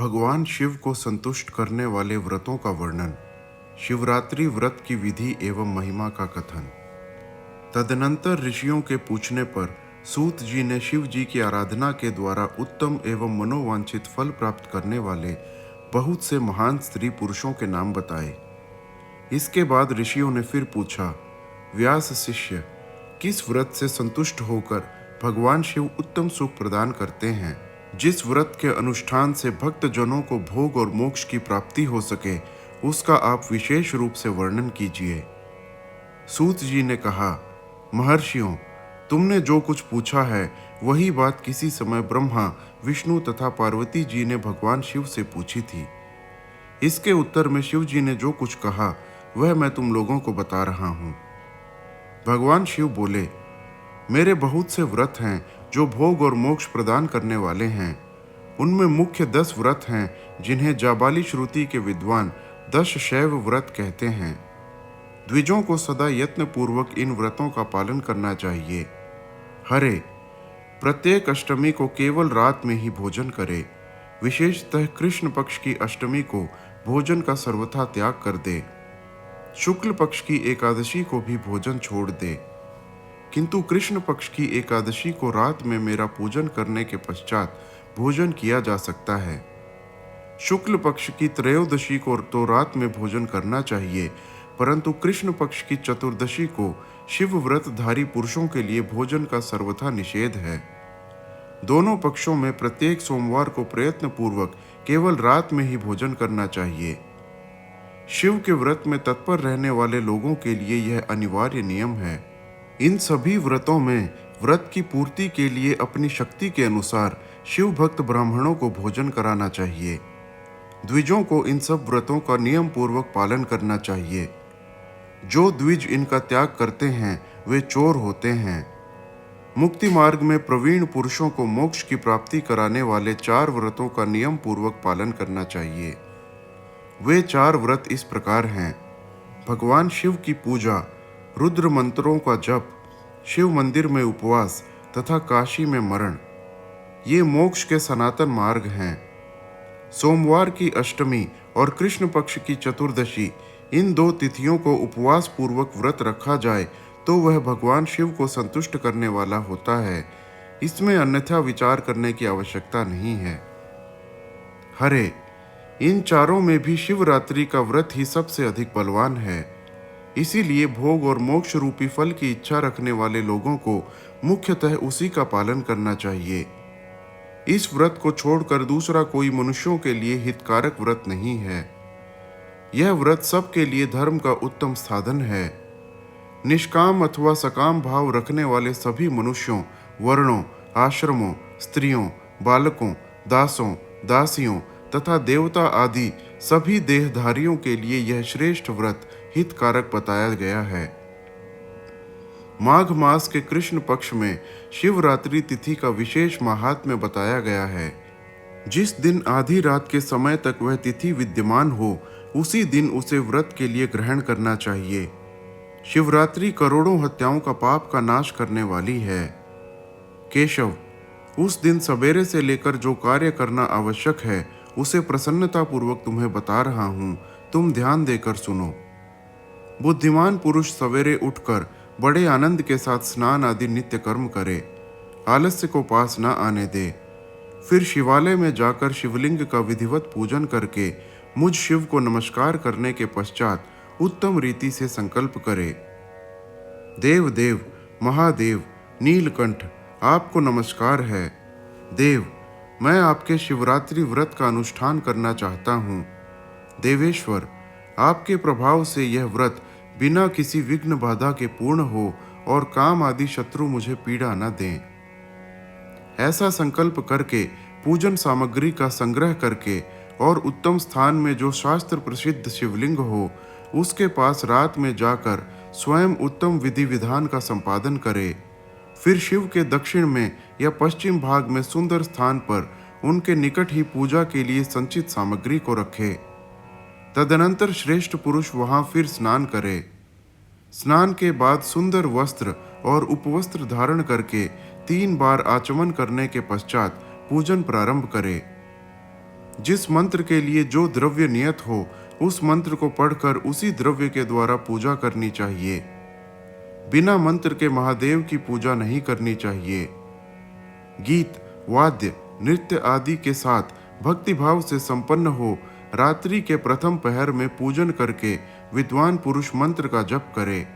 भगवान शिव को संतुष्ट करने वाले व्रतों का वर्णन, शिवरात्रि व्रत की विधि एवं महिमा का कथन। तदनंतर ऋषियों के पूछने पर सूत जी ने शिव जी की आराधना के द्वारा उत्तम एवं मनोवांछित फल प्राप्त करने वाले बहुत से महान स्त्री पुरुषों के नाम बताए। इसके बाद ऋषियों ने फिर पूछा, व्यास शिष्य, किस व्रत से संतुष्ट होकर भगवान शिव उत्तम सुख प्रदान करते हैं? जिस व्रत के अनुष्ठान से भक्त जनों को भोग और मोक्ष की प्राप्ति हो सके, उसका आप विशेष रूप से वर्णन कीजिए। सूत जी ने कहा, महर्षियों, तुमने जो कुछ पूछा है वही बात किसी समय ब्रह्मा, विष्णु तथा पार्वती जी ने भगवान शिव से पूछी थी। इसके उत्तर में शिव जी ने जो कुछ कहा वह मैं तुम लोगों को बता रहा हूँ। भगवान शिव बोले, मेरे बहुत से व्रत हैं जो भोग और मोक्ष प्रदान करने वाले हैं। उनमें मुख्य 10 व्रत हैं जिन्हें जाबाली श्रुति के विद्वान 10 शैव व्रत कहते हैं। द्विजों को सदा यत्न पूर्वक इन व्रतों का पालन करना चाहिए। हरे, प्रत्येक अष्टमी को केवल रात में ही भोजन करे। विशेषतः कृष्ण पक्ष की अष्टमी को भोजन का सर्वथा त्याग कर दे। शुक्ल पक्ष की एकादशी को भी भोजन छोड़ दे, किंतु कृष्ण पक्ष की एकादशी को रात में मेरा पूजन करने के पश्चात भोजन किया जा सकता है। शुक्ल पक्ष की त्रयोदशी को तो रात में भोजन करना चाहिए, परंतु कृष्ण पक्ष की चतुर्दशी को शिव व्रतधारी पुरुषों के लिए भोजन का सर्वथा निषेध है। दोनों पक्षों में प्रत्येक सोमवार को प्रयत्न पूर्वक केवल रात में ही भोजन करना चाहिए। शिव के व्रत में तत्पर रहने वाले लोगों के लिए यह अनिवार्य नियम है। इन सभी व्रतों में व्रत की पूर्ति के लिए अपनी शक्ति के अनुसार शिव भक्त ब्राह्मणों को भोजन कराना चाहिए। द्विजों को इन सब व्रतों का नियम पूर्वक पालन करना चाहिए। जो द्विज इनका त्याग करते हैं वे चोर होते हैं। मुक्ति मार्ग में प्रवीण पुरुषों को मोक्ष की प्राप्ति कराने वाले 4 व्रतों का नियम पूर्वक पालन करना चाहिए। वे 4 व्रत इस प्रकार हैं: भगवान शिव की पूजा, रुद्र मंत्रों का जप, शिव मंदिर में उपवास तथा काशी में मरण। ये मोक्ष के सनातन मार्ग हैं। सोमवार की अष्टमी और कृष्ण पक्ष की चतुर्दशी, इन 2 तिथियों को उपवास पूर्वक व्रत रखा जाए तो वह भगवान शिव को संतुष्ट करने वाला होता है। इसमें अन्यथा विचार करने की आवश्यकता नहीं है। हरे, इन चारों में भी शिवरात्रि का व्रत ही सबसे अधिक बलवान है। इसीलिए भोग और मोक्ष रूपी फल की इच्छा रखने वाले लोगों को मुख्यतः उसी का पालन करना चाहिए। इस व्रत को छोड़कर दूसरा कोई मनुष्यों के लिए हितकारक व्रत नहीं है। यह व्रत सबके लिए धर्म का उत्तम साधन है। निष्काम अथवा सकाम भाव रखने वाले सभी मनुष्यों, वर्णों, आश्रमों, स्त्रियों, बालकों, दासों, दासियों तथा देवता आदि सभी देहधारियों के लिए यह श्रेष्ठ व्रत हितकारक बताया गया है। माघ मास के कृष्ण पक्ष में शिवरात्रि तिथि का विशेष महात्म्य बताया गया है। जिस दिन आधी रात के समय तक वह तिथि विद्यमान हो, उसी दिन उसे व्रत के लिए ग्रहण करना चाहिए। शिवरात्रि करोड़ों हत्याओं का पाप का नाश करने वाली है। केशव, उस दिन सवेरे से लेकर जो कार्य करना आवश्यक है उसे प्रसन्नतापूर्वक तुम्हें बता रहा हूँ, तुम ध्यान देकर सुनो। बुद्धिमान पुरुष सवेरे उठकर बड़े आनंद के साथ स्नान आदि नित्य कर्म करे, आलस्य को पास न आने दे। फिर शिवालय में जाकर शिवलिंग का विधिवत पूजन करके मुझ शिव को नमस्कार करने के पश्चात उत्तम रीति से संकल्प करे। देव देव, महादेव, नीलकंठ, आपको नमस्कार है। देव, मैं आपके शिवरात्रि व्रत का अनुष्ठान करना चाहता हूँ। देवेश्वर, आपके प्रभाव से यह व्रत बिना किसी विघ्न बाधा के पूर्ण हो और काम आदि शत्रु मुझे पीड़ा न दें। ऐसा संकल्प करके पूजन सामग्री का संग्रह करके और उत्तम स्थान में जो शास्त्र प्रसिद्ध शिवलिंग हो उसके पास रात में जाकर स्वयं उत्तम विधि विधान का संपादन करे। फिर शिव के दक्षिण में या पश्चिम भाग में सुंदर स्थान पर उनके निकट ही पूजा के लिए संचित सामग्री को रखे। तदनंतर श्रेष्ठ पुरुष वहां फिर स्नान करे। स्नान के बाद सुंदर वस्त्र और उपवस्त्र धारण करके 3 बार आचमन करने के पश्चात पूजन प्रारंभ करे। जिस मंत्र के लिए जो द्रव्य नियत हो उस मंत्र को पढ़कर उसी द्रव्य के द्वारा पूजा करनी चाहिए। बिना मंत्र के महादेव की पूजा नहीं करनी चाहिए। गीत, वाद्य, नृत्य आदि के साथ भक्तिभाव से संपन्न हो रात्रि के प्रथम पहर में पूजन करके विद्वान पुरुष मंत्र का जप करे।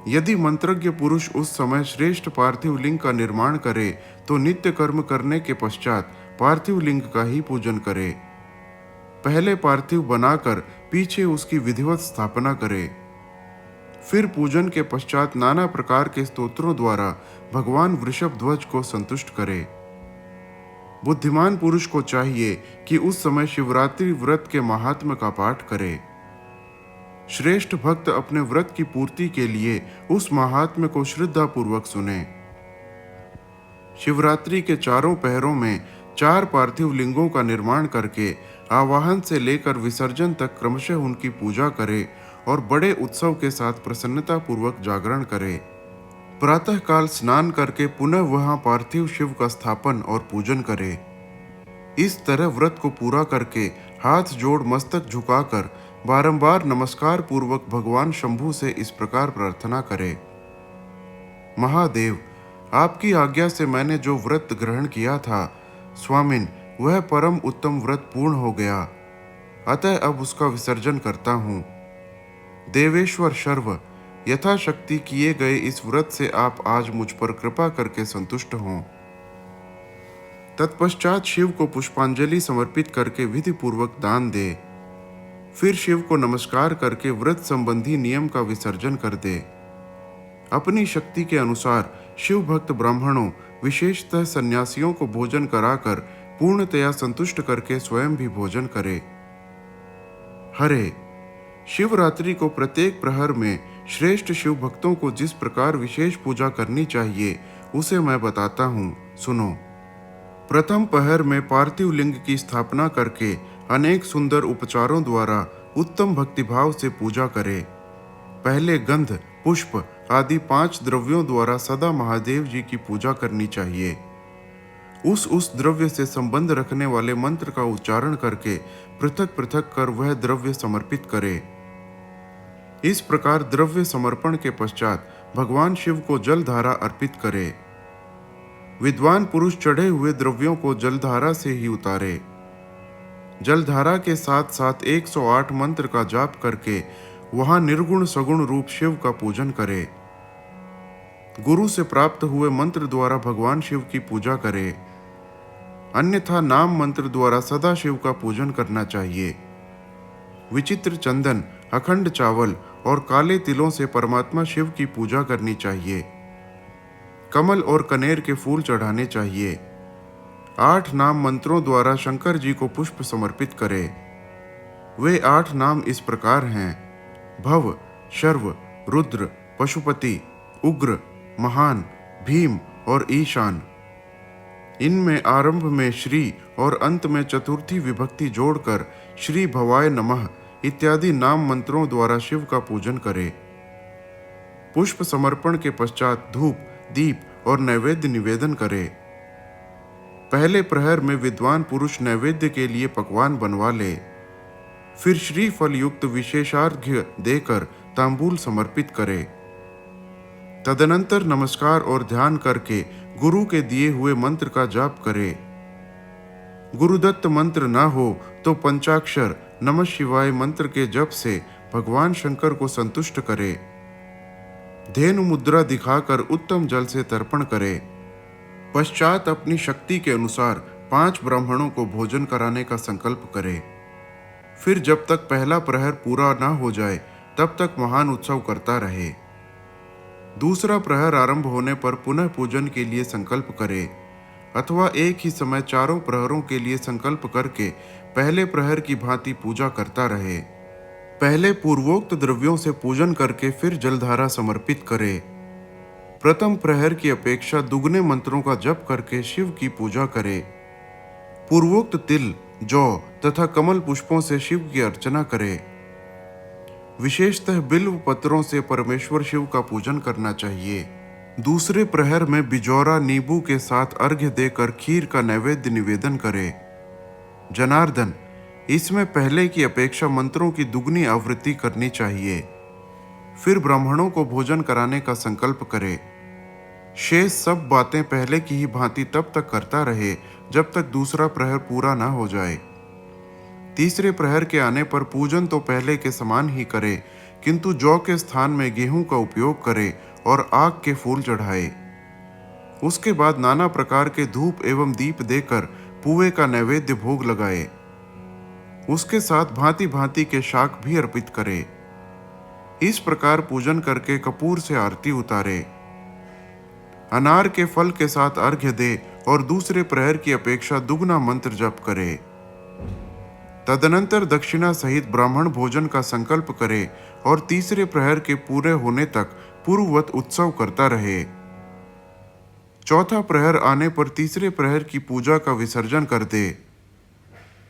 यदि मंत्रज्ञ पुरुष उस समय श्रेष्ठ पार्थिव लिंग का निर्माण करे तो नित्य कर्म करने के पश्चात पार्थिव लिंग का ही पूजन करे। पहले पार्थिव बनाकर पीछे उसकी विधिवत स्थापना करे। फिर पूजन के पश्चात नाना प्रकार के स्तोत्रों द्वारा भगवान वृषभ ध्वज को संतुष्ट करे। बुद्धिमान पुरुष को चाहिए कि उस समय शिवरात्रि व्रत के महात्म्य का पाठ करे। श्रेष्ठ भक्त अपने व्रत की पूर्ति के लिए उस महात्म्य को श्रद्धापूर्वक सुने। शिवरात्रि के चारों पहरों में 4 पार्थिव लिंगों का निर्माण करके आवाहन से लेकर विसर्जन तक क्रमशः उनकी पूजा करे और बड़े उत्सव के साथ प्रसन्नता पूर्वक जागरण करे। प्रातःकाल स्नान करके पुनः वहां पार्थिव शिव का स्थापन और पूजन करे। इस तरह व्रत को पूरा करके हाथ जोड़ मस्तक झुकाकर बारंबार नमस्कार पूर्वक भगवान शंभु से इस प्रकार प्रार्थना करे। महादेव, आपकी आज्ञा से मैंने जो व्रत ग्रहण किया था स्वामिन, वह परम उत्तम व्रत पूर्ण हो गया, अतः अब उसका विसर्जन करता हूँ। देवेश्वर शर्व, यथाशक्ति किए गए इस व्रत से आप आज मुझ पर कृपा करके संतुष्ट हों। तत्पश्चात शिव को पुष्पांजलि समर्पित करके विधि पूर्वक दान दे। फिर शिव को नमस्कार करके व्रत संबंधी नियम का विसर्जन कर दे। अपनी शक्ति के अनुसार शिव भक्त ब्राह्मणों, विशेषतः सन्यासियों को भोजन कराकर पूर्णतया संतुष्ट करके स्वयं भी भोजन करे। हरे, शिवरात्रि को प्रत्येक प्रहर में श्रेष्ठ शिव भक्तों को जिस प्रकार विशेष पूजा करनी चाहिए उसे मैं बताता हूँ, सुनो। प्रथम पहर में पार्थिव लिंग की स्थापना करके अनेक सुंदर उपचारों द्वारा उत्तम भक्तिभाव से पूजा करे। पहले गंध, पुष्प आदि 5 द्रव्यों द्वारा सदा महादेव जी की पूजा करनी चाहिए। उस द्रव्य से संबंध रखने वाले मंत्र का उच्चारण करके पृथक पृथक कर वह द्रव्य समर्पित करे। इस प्रकार द्रव्य समर्पण के पश्चात भगवान शिव को जलधारा अर्पित करे। विद्वान पुरुष चढ़े हुए द्रव्यों को जलधारा से ही उतारे। जलधारा के साथ साथ 108 मंत्र का जाप करके वहां निर्गुण सगुण रूप शिव का पूजन करे। गुरु से प्राप्त हुए मंत्र द्वारा भगवान शिव की पूजा करे, अन्यथा नाम मंत्र द्वारा सदा शिव का पूजन करना चाहिए। विचित्र चंदन, अखंड चावल और काले तिलों से परमात्मा शिव की पूजा करनी चाहिए। कमल और कनेर के फूल चढ़ाने चाहिए। 8 नाम मंत्रों द्वारा शंकर जी को पुष्प समर्पित करे। वे 8 नाम इस प्रकार हैं: भव, शर्व, रुद्र, पशुपति, उग्र, महान, भीम और ईशान। इनमें आरंभ में श्री और अंत में चतुर्थी विभक्ति जोड़कर श्री भवाय नमः इत्यादि नाम मंत्रों द्वारा शिव का पूजन करे। पुष्प समर्पण के पश्चात धूप, दीप और नैवेद्य निवेदन करे। पहले प्रहर में विद्वान पुरुष नैवेद्य के लिए पकवान बनवा ले। फिर श्रीफल युक्त विशेषार्घ्य देकर तांबूल समर्पित करे। तदनंतर नमस्कार और ध्यान करके गुरु के दिए हुए मंत्र का जाप करे। गुरुदत्त मंत्र न हो तो पंचाक्षर नमः शिवाय मंत्र के जप से भगवान शंकर को संतुष्ट करे। धेनु मुद्रा दिखाकर उत्तम जल से तर्पण करे। पश्चात अपनी शक्ति के अनुसार 5 ब्राह्मणों को भोजन कराने का संकल्प करे। फिर जब तक पहला प्रहर पूरा न हो जाए तब तक महान उत्सव करता रहे। दूसरा प्रहर आरंभ होने पर पुनः पूजन के लिए संकल्प करे, अथवा एक ही समय चारों प्रहरों के लिए संकल्प करके पहले प्रहर की भांति पूजा करता रहे। पहले पूर्वोक्त द्रव्यों से पूजन करके फिर जलधारा समर्पित करे। प्रथम प्रहर की अपेक्षा दुगने मंत्रों का जप करके शिव की पूजा करे। पूर्वोक्त तिल, जौ तथा कमल पुष्पों से शिव की अर्चना करे। विशेषतः बिल्व पत्रों से परमेश्वर शिव का पूजन करना चाहिए। दूसरे प्रहर में बिजौरा नींबू के साथ अर्घ्य देकर खीर का नैवेद्य निवेदन करे। जनार्दन, इसमें पहले की अपेक्षा मंत्रों की दुगनी आवृत्ति करनी चाहिए। फिर ब्राह्मणों को भोजन कराने का संकल्प करे। शेष सब बातें पहले की ही भांति तब तक करता रहे जब तक दूसरा प्रहर पूरा न हो जाए। तीसरे प्रहर के आने पर पूजन तो पहले के समान ही करे, किंतु जौ के स्थान में गेहूं का उपयोग करे और आग के फूल चढ़ाए। उसके बाद नाना प्रकार के धूप एवं दीप देकर पुए का नैवेद्य भोग लगाए। उसके साथ भांति भांति के शाक भी अर्पित करे। इस प्रकार पूजन करके कपूर से आरती उतारे। अनार के फल के साथ अर्घ्य दे और दूसरे प्रहर की अपेक्षा दुगना मंत्र जप करे। तदनंतर दक्षिणा सहित ब्राह्मण भोजन का संकल्प करे और तीसरे प्रहर के पूरे होने तक पूर्ववत उत्सव करता रहे। चौथा प्रहर आने पर तीसरे प्रहर की पूजा का विसर्जन कर दे।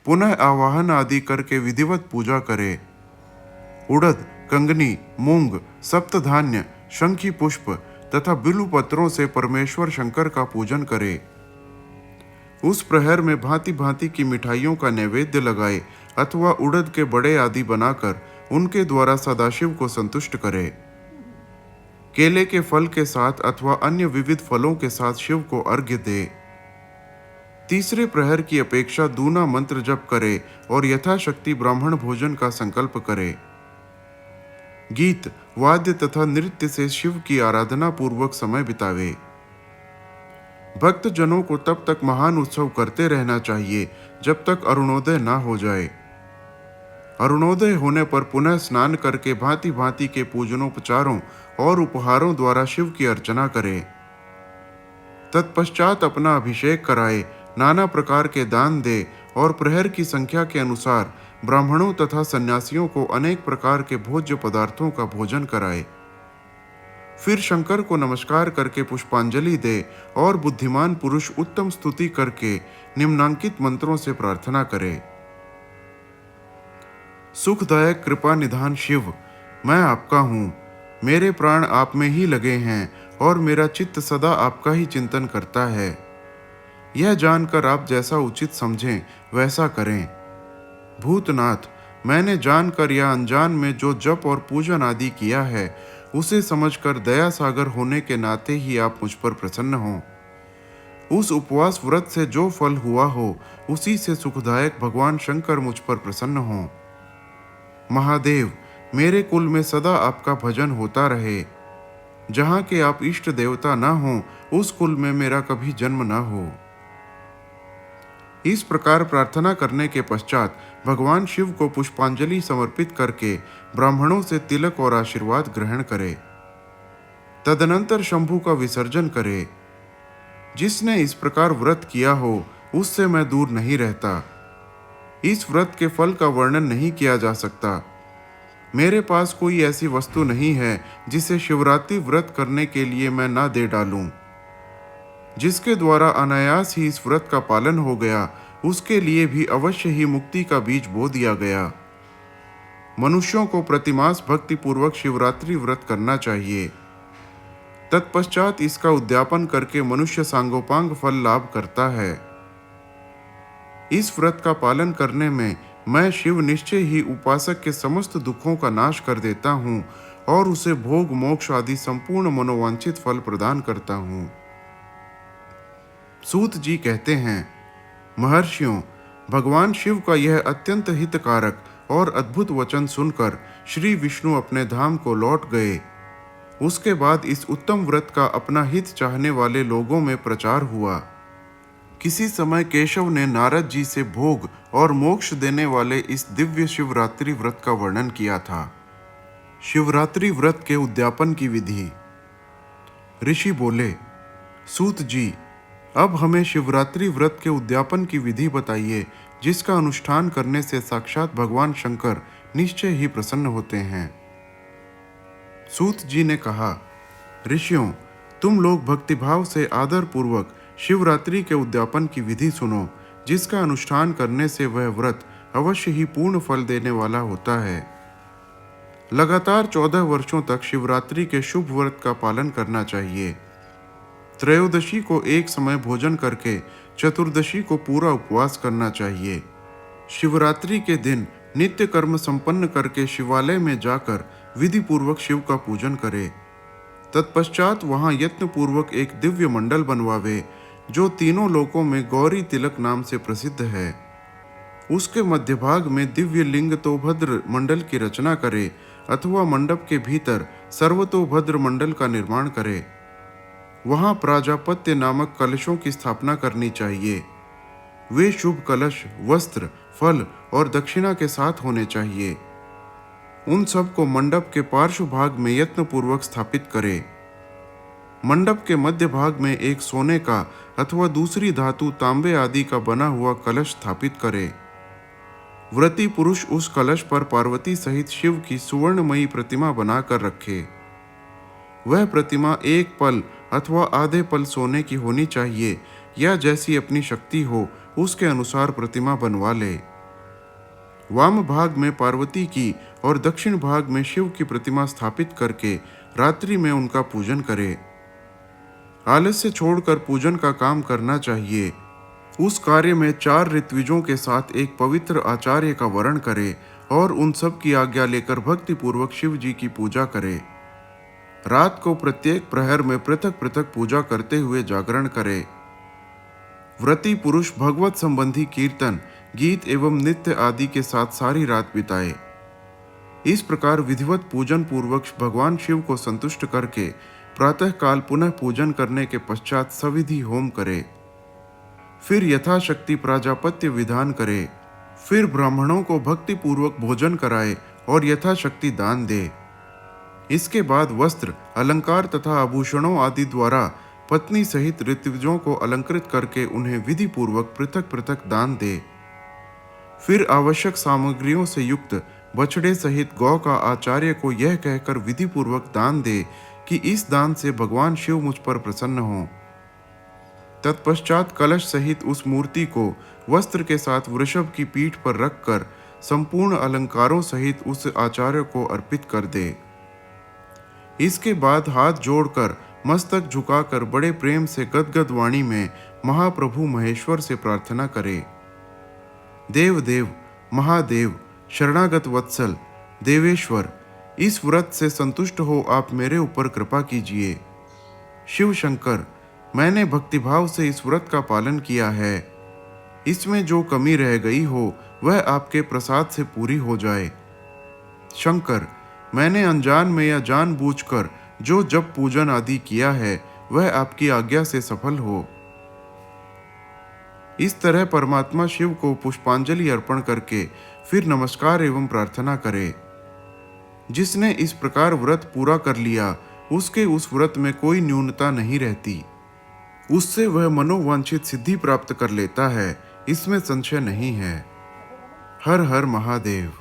पुनः आवाहन आदि करके विधिवत पूजा करे। उड़द, कंगनी, मूंग, सप्तधान्य, शंखी पुष्प तथा बिल्व पत्रों से परमेश्वर शंकर का पूजन करे। उस प्रहर में भांति भांति की मिठाइयों का नैवेद्य लगाए अथवा उड़द के बड़े आदि बनाकर उनके द्वारा सदाशिव को संतुष्ट करे। केले के फल के साथ अथवा अन्य विविध फलों के साथ शिव को अर्घ्य दे। तीसरे प्रहर की अपेक्षा दूना मंत्र जप करे और यथाशक्ति ब्राह्मण भोजन का संकल्प करे। गीत, वाद्य तथा नृत्य से शिव की आराधना पूर्वक समय बितावे। भक्त जनों को तब तक महान उत्सव करते रहना चाहिए जब तक अरुणोदय न हो जाए। अरुणोदय होने पर पुनः स्नान करके भांति भांति के पूजनोपचारों और उपहारों द्वारा शिव की अर्चना करे। तत्पश्चात अपना अभिषेक कराए, नाना प्रकार के दान दे और प्रहर की संख्या के अनुसार ब्राह्मणों तथा सन्यासियों को अनेक प्रकार के भोज्य पदार्थों का भोजन कराए। फिर शंकर को नमस्कार करके पुष्पांजलि दे और बुद्धिमान पुरुष उत्तम स्तुति करके निम्नांकित मंत्रों से प्रार्थना करे। सुखदायक कृपा निधान शिव, मैं आपका हूँ। मेरे प्राण आप में ही लगे हैं और मेरा चित्त सदा आपका ही चिंतन करता है। यह जानकर आप जैसा उचित समझें वैसा करें। भूतनाथ, मैंने जानकर या अनजान में जो जप और पूजन आदि किया है उसे समझकर दया सागर होने के नाते ही आप मुझ पर प्रसन्न हो। उस उपवास व्रत से जो फल हुआ हो उसी से सुखदायक भगवान शंकर मुझ पर प्रसन्न हो। महादेव, मेरे कुल में सदा आपका भजन होता रहे। जहाँ के आप इष्ट देवता न हो उस कुल में मेरा कभी जन्म न हो। इस प्रकार प्रार्थना करने के पश्चात भगवान शिव को पुष्पांजलि समर्पित करके ब्राह्मणों से तिलक और आशीर्वाद ग्रहण करे। तदनंतर शंभु का विसर्जन करे। जिसने इस प्रकार व्रत किया हो उससे मैं दूर नहीं रहता। इस व्रत के फल का वर्णन नहीं किया जा सकता। मेरे पास कोई ऐसी वस्तु नहीं है जिसे शिवरात्रि व्रत करने के लिए मैं ना दे डालूं। जिसके द्वारा अनायास ही इस व्रत का पालन हो गया उसके लिए भी अवश्य ही मुक्ति का बीज बो दिया गया। मनुष्यों को प्रतिमास भक्ति पूर्वक शिवरात्रि व्रत करना चाहिए। तत्पश्चात इसका उद्यापन करके मनुष्य सांगोपांग फल लाभ करता है। इस व्रत का पालन करने में मैं शिव निश्चय ही उपासक के समस्त दुखों का नाश कर देता हूँ और उसे भोग मोक्ष आदि संपूर्ण मनोवांछित फल प्रदान करता हूँ। सूत जी कहते हैं, महर्षियों, भगवान शिव का यह अत्यंत हितकारक और अद्भुत वचन सुनकर श्री विष्णु अपने धाम को लौट गए। उसके बाद इस उत्तम व्रत का अपना हित चाहने वाले लोगों में प्रचार हुआ। किसी समय केशव ने नारद जी से भोग और मोक्ष देने वाले इस दिव्य शिवरात्रि व्रत का वर्णन किया था। शिवरात्रि व्रत के उद्यापन की विधि। ऋषि बोले, सूत जी, अब हमें शिवरात्रि व्रत के उद्यापन की विधि बताइए, जिसका अनुष्ठान करने से साक्षात भगवान शंकर निश्चय ही प्रसन्न होते हैं। सूत जी ने कहा, ऋषियों, तुम लोग भक्तिभाव से आदर पूर्वक शिवरात्रि के उद्यापन की विधि सुनो, जिसका अनुष्ठान करने से वह व्रत अवश्य ही पूर्ण फल देने वाला होता है। लगातार 14 वर्षों तक शिवरात्रि के शुभ व्रत का पालन करना चाहिए। त्रयोदशी को एक समय भोजन करके चतुर्दशी को पूरा उपवास करना चाहिए। शिवरात्रि के दिन नित्य कर्म संपन्न करके शिवालय में जाकर विधि पूर्वक शिव का पूजन करे। तत्पश्चात वहां यत्न पूर्वक एक दिव्य मंडल बनवावे जो तीनों लोकों में गौरी तिलक नाम से प्रसिद्ध है। उसके मध्य भाग में दिव्य लिंग तोभद्र मंडल की रचना करे अथवा मंडप के भीतर सर्वतोभद्र मंडल का निर्माण करे। वहां प्राजापत्य नामक कलशों की स्थापना करनी चाहिए। वे शुभ कलश वस्त्र, फल और दक्षिणा के साथ होने चाहिए। उन सब को मंडप के पार्श्व भाग में यत्न पूर्वक स्थापित करे। मंडप के मध्य भाग में एक सोने का अथवा दूसरी धातु तांबे आदि का बना हुआ कलश स्थापित करे। व्रती पुरुष उस कलश पर पार्वती सहित शिव की सुवर्णमयी प्रतिमा बनाकर रखे। वह प्रतिमा एक पल अथवा आधे पल सोने की होनी चाहिए या जैसी अपनी शक्ति हो उसके अनुसार प्रतिमा बनवा ले। वाम भाग में पार्वती की और दक्षिण भाग में शिव की प्रतिमा स्थापित करके रात्रि में उनका पूजन करे। आलस्य छोड़कर पूजन का काम करना चाहिए। उस कार्य में 4 ऋत्विजों के साथ एक पवित्र आचार्य का वरण करे और उन सब की आज्ञा लेकर भक्ति पूर्वक शिव जी की पूजा करे। रात को प्रत्येक प्रहर में पृथक पृथक पूजा करते हुए जागरण करे। व्रती पुरुष भगवत संबंधी कीर्तन, गीत एवं नृत्य आदि के साथ सारी रात बिताए। इस प्रकार विधिवत पूजन पूर्वक भगवान शिव को संतुष्ट करके प्रातः काल पुनः पूजन करने के पश्चात सविधि होम करे। फिर यथाशक्ति प्राजापत्य विधान करे। फिर ब्राह्मणों को भक्ति पूर्वक भोजन कराए और यथाशक्ति दान दे। इसके बाद वस्त्र, अलंकार तथा आभूषणों आदि द्वारा पत्नी सहित ऋत्विजों को अलंकृत करके उन्हें विधि पूर्वक पृथक पृथक दान दे। फिर आवश्यक सामग्रियों से युक्त बछड़े सहित गौ का आचार्य को यह कहकर विधि पूर्वक दान दे कि इस दान से भगवान शिव मुझ पर प्रसन्न हों। तत्पश्चात कलश सहित उस मूर्ति को वस्त्र के साथ वृषभ की पीठ पर रखकर संपूर्ण अलंकारों सहित उस आचार्य को अर्पित कर दे। इसके बाद हाथ जोड़कर मस्तक झुकाकर बड़े प्रेम से गदगद वाणी में महाप्रभु महेश्वर से प्रार्थना करे। देव देव, महादेव, शरणागत वत्सल, देवेश्वर, इस व्रत से संतुष्ट हो आप मेरे ऊपर कृपा कीजिए। शिव शंकर, मैंने भक्तिभाव से इस व्रत का पालन किया है। इसमें जो कमी रह गई हो वह आपके प्रसाद से पूरी हो जाए। शंकर, मैंने अनजान में या जानबूझकर जो जप पूजन आदि किया है वह आपकी आज्ञा से सफल हो। इस तरह परमात्मा शिव को पुष्पांजलि अर्पण करके फिर नमस्कार एवं प्रार्थना करे। जिसने इस प्रकार व्रत पूरा कर लिया उसके उस व्रत में कोई न्यूनता नहीं रहती। उससे वह मनोवांछित सिद्धि प्राप्त कर लेता है, इसमें संशय नहीं है। हर हर महादेव।